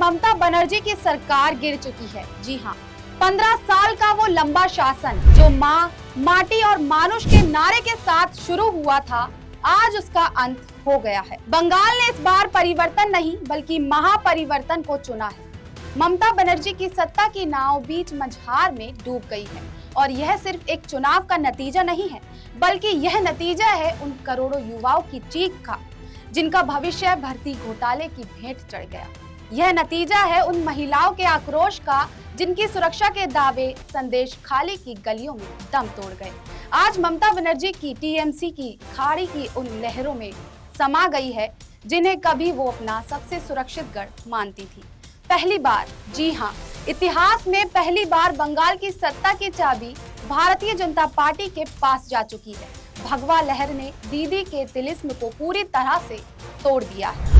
ममता बनर्जी की सरकार गिर चुकी है। जी हाँ, 15 साल का वो लंबा शासन जो माँ, माटी और मानुष के नारे के साथ शुरू हुआ था, आज उसका अंत हो गया है। बंगाल ने इस बार परिवर्तन नहीं बल्कि महापरिवर्तन को चुना है। ममता बनर्जी की सत्ता की नाव बीच मझधार में डूब गई है और यह सिर्फ एक चुनाव का नतीजा नहीं है, बल्कि यह नतीजा है उन करोड़ों युवाओं की चीख का जिनका भविष्य भर्ती घोटाले की भेंट चढ़ गया। यह नतीजा है उन महिलाओं के आक्रोश का जिनकी सुरक्षा के दावे संदेश खाली की गलियों में दम तोड़ गए। आज ममता बनर्जी की टीएमसी की खाड़ी की उन लहरों में समा गई है जिन्हें कभी वो अपना सबसे सुरक्षित गढ़ मानती थी। पहली बार, जी हाँ, इतिहास में पहली बार बंगाल की सत्ता की चाबी भारतीय जनता पार्टी के पास जा चुकी है। भगवा लहर ने दीदी के तिलिस्म को पूरी तरह से तोड़ दिया है।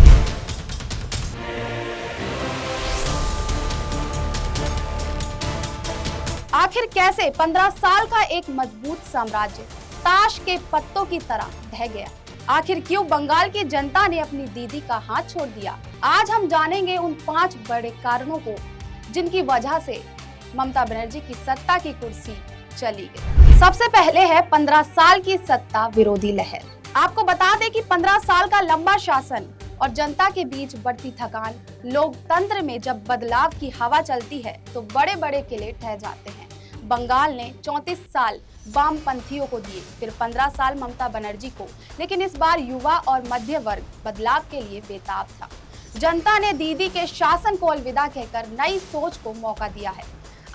आखिर कैसे 15 साल का एक मजबूत साम्राज्य ताश के पत्तों की तरह ढह गया? आखिर क्यों बंगाल की जनता ने अपनी दीदी का हाथ छोड़ दिया? आज हम जानेंगे उन 5 बड़े कारणों को जिनकी वजह से ममता बनर्जी की सत्ता की कुर्सी चली गई। सबसे पहले है 15 साल की सत्ता विरोधी लहर। आपको बता दें कि 15 साल का लंबा शासन और जनता के बीच बढ़ती थकान, लोकतंत्र में जब बदलाव की हवा चलती है तो बड़े बड़े किले ढह जाते हैं। बंगाल ने 34 साल वामपंथियों को दिए, फिर 15 साल ममता बनर्जी को, लेकिन इस बार युवा और मध्य वर्ग बदलाव के लिए बेताब था। जनता ने दीदी के शासन को अलविदा कहकर नई सोच को मौका दिया है।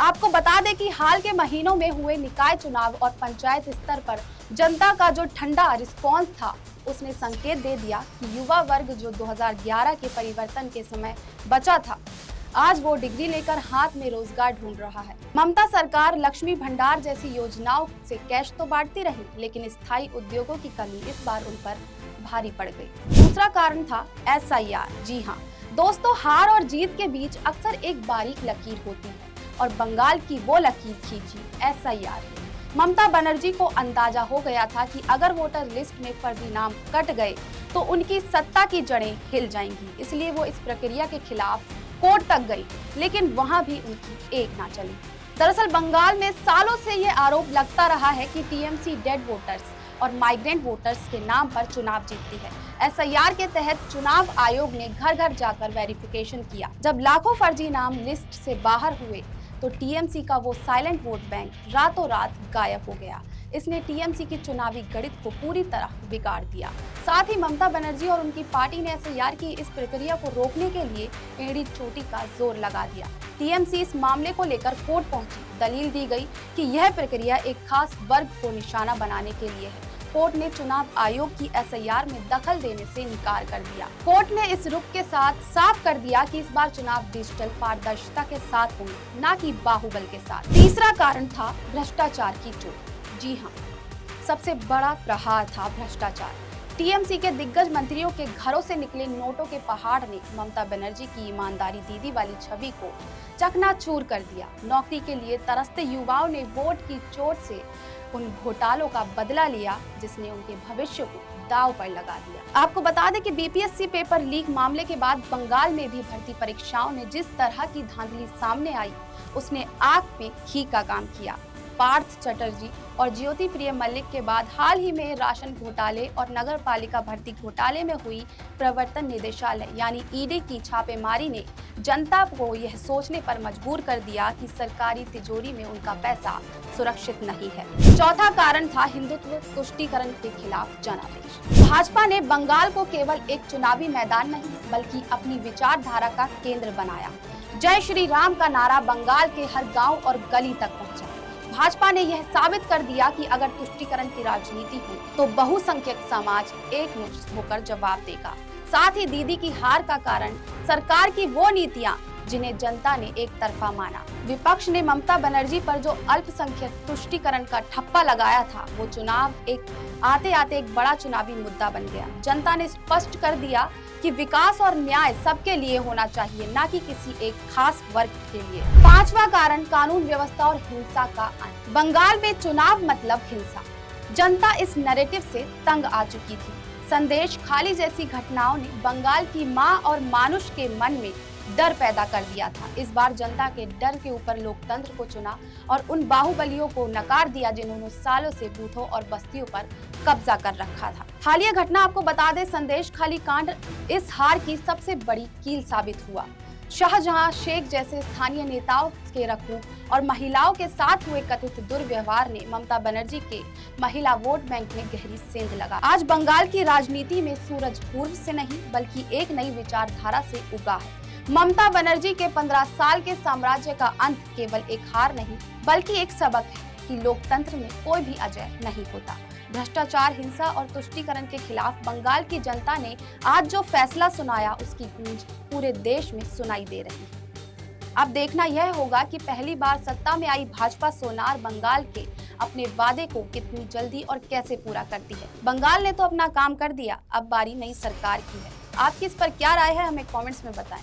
आपको बता दें कि हाल के महीनों में हुए निकाय चुनाव और पंचायत स्तर पर जनता का जो ठंडा रिस्पॉन्स था, उसने संकेत दे दिया कि युवा वर्ग जो 2011 के परिवर्तन के समय बचा था, आज वो डिग्री लेकर हाथ में रोजगार ढूंढ रहा है। ममता सरकार लक्ष्मी भंडार जैसी योजनाओं से कैश तो बांटती रही, लेकिन स्थायी उद्योगों की कमी इस बार उन पर भारी पड़ गई। दूसरा कारण था SIR। जी हाँ दोस्तों, हार और जीत के बीच अक्सर एक बारीक लकीर होती है और बंगाल की वो लकीर खींची SIR। ममता बनर्जी को अंदाजा हो गया था कि अगर वोटर लिस्ट में फर्जी नाम कट गए तो उनकी सत्ता की जड़ें हिल जाएंगी, इसलिए वो इस प्रक्रिया के खिलाफ कोर्ट तक गई, लेकिन वहां भी उनकी एक ना चली। दरअसल बंगाल में सालों से ये आरोप लगता रहा है कि टीएमसी डेड वोटर्स और माइग्रेंट वोटर्स के नाम पर चुनाव जीतती है। SIR के तहत चुनाव आयोग ने घर घर जाकर वेरिफिकेशन किया। जब लाखों फर्जी नाम लिस्ट से बाहर हुए तो टीएमसी का वो साइलेंट वोट बैंक रातों रात गायब हो गया। इसने टीएमसी की चुनावी गणित को पूरी तरह बिगाड़ दिया। साथ ही ममता बनर्जी और उनकी पार्टी ने SIR की इस प्रक्रिया को रोकने के लिए एड़ी चोटी का जोर लगा दिया। टीएमसी इस मामले को लेकर कोर्ट पहुंची। दलील दी गई कि यह प्रक्रिया एक खास वर्ग को निशाना बनाने के लिए है। कोर्ट ने चुनाव आयोग की SIR में दखल देने से इनकार कर दिया। कोर्ट ने इस रुख के साथ साफ कर दिया कि इस बार चुनाव डिजिटल पारदर्शिता के साथ होंगे, न कि बाहुबल के साथ। तीसरा कारण था भ्रष्टाचार की चोट। जी हाँ, सबसे बड़ा प्रहार था भ्रष्टाचार। टीएमसी के दिग्गज मंत्रियों के घरों से निकले नोटों के पहाड़ ने ममता बनर्जी की ईमानदारी दीदी वाली छवि को चकनाचूर कर दिया। नौकरी के लिए तरसते युवाओं ने वोट की चोट से उन घोटालों का बदला लिया जिसने उनके भविष्य को दांव पर लगा दिया। आपको बता दें कि BPSC पेपर लीक मामले के बाद बंगाल में भी भर्ती परीक्षाओं ने जिस तरह की धांधली सामने आई, उसने आग में घी का काम किया। पार्थ चटर्जी और ज्योति प्रिय मल्लिक के बाद हाल ही में राशन घोटाले और नगर पालिका भर्ती घोटाले में हुई प्रवर्तन निदेशालय यानी ED की छापेमारी ने जनता को यह सोचने पर मजबूर कर दिया कि सरकारी तिजोरी में उनका पैसा सुरक्षित नहीं है। चौथा कारण था हिंदुत्व तुष्टीकरण के खिलाफ जनादेश। भाजपा ने बंगाल को केवल एक चुनावी मैदान नहीं बल्कि अपनी विचारधारा का केंद्र बनाया। जय श्री राम का नारा बंगाल के हर गाँव और गली तक पहुँचा। भाजपा ने यह साबित कर दिया कि अगर तुष्टीकरण की राजनीति हो तो बहुसंख्यक समाज एकमुश्त होकर जवाब देगा। साथ ही दीदी की हार का कारण सरकार की वो नीतियां जिन्हें जनता ने एक तरफा माना। विपक्ष ने ममता बनर्जी पर जो अल्पसंख्यक तुष्टीकरण का ठप्पा लगाया था, वो चुनाव आते आते एक बड़ा चुनावी मुद्दा बन गया। जनता ने स्पष्ट कर दिया कि विकास और न्याय सबके लिए होना चाहिए, न कि किसी एक खास वर्ग के लिए। पांचवा कारण कानून व्यवस्था और हिंसा का अंत। बंगाल में चुनाव मतलब हिंसा। जनता इस नैरेटिव से तंग आ चुकी थी। संदेश खाली जैसी घटनाओं ने बंगाल की मां और मानुष के मन में डर पैदा कर दिया था। इस बार जनता के डर के ऊपर लोकतंत्र को चुना और उन बाहुबलियों को नकार दिया जिन्होंने सालों से बूथों और बस्तियों पर कब्जा कर रखा था। हालिया घटना आपको बता दें, संदेश खाली कांड इस हार की सबसे बड़ी कील साबित हुआ। शाहजहां शेख जैसे स्थानीय नेताओं के रखूं और महिलाओं के साथ हुए कथित दुर्व्यवहार ने ममता बनर्जी के महिला वोट बैंक में गहरी सेंध लगा। आज बंगाल की राजनीति में सूरज पूर्व से नहीं बल्कि एक नई विचारधारा से उगा है। ममता बनर्जी के 15 साल के साम्राज्य का अंत केवल एक हार नहीं बल्कि एक सबक है कि लोकतंत्र में कोई भी अजय नहीं होता। भ्रष्टाचार, हिंसा और तुष्टीकरण के खिलाफ बंगाल की जनता ने आज जो फैसला सुनाया उसकी गूंज पूरे देश में सुनाई दे रही है। अब देखना यह होगा कि पहली बार सत्ता में आई भाजपा सोनार बंगाल के अपने वादे को कितनी जल्दी और कैसे पूरा करती है। बंगाल ने तो अपना काम कर दिया, अब बारी नई सरकार की है। आपकी इस पर क्या राय है, हमें कमेंट्स में बताएं।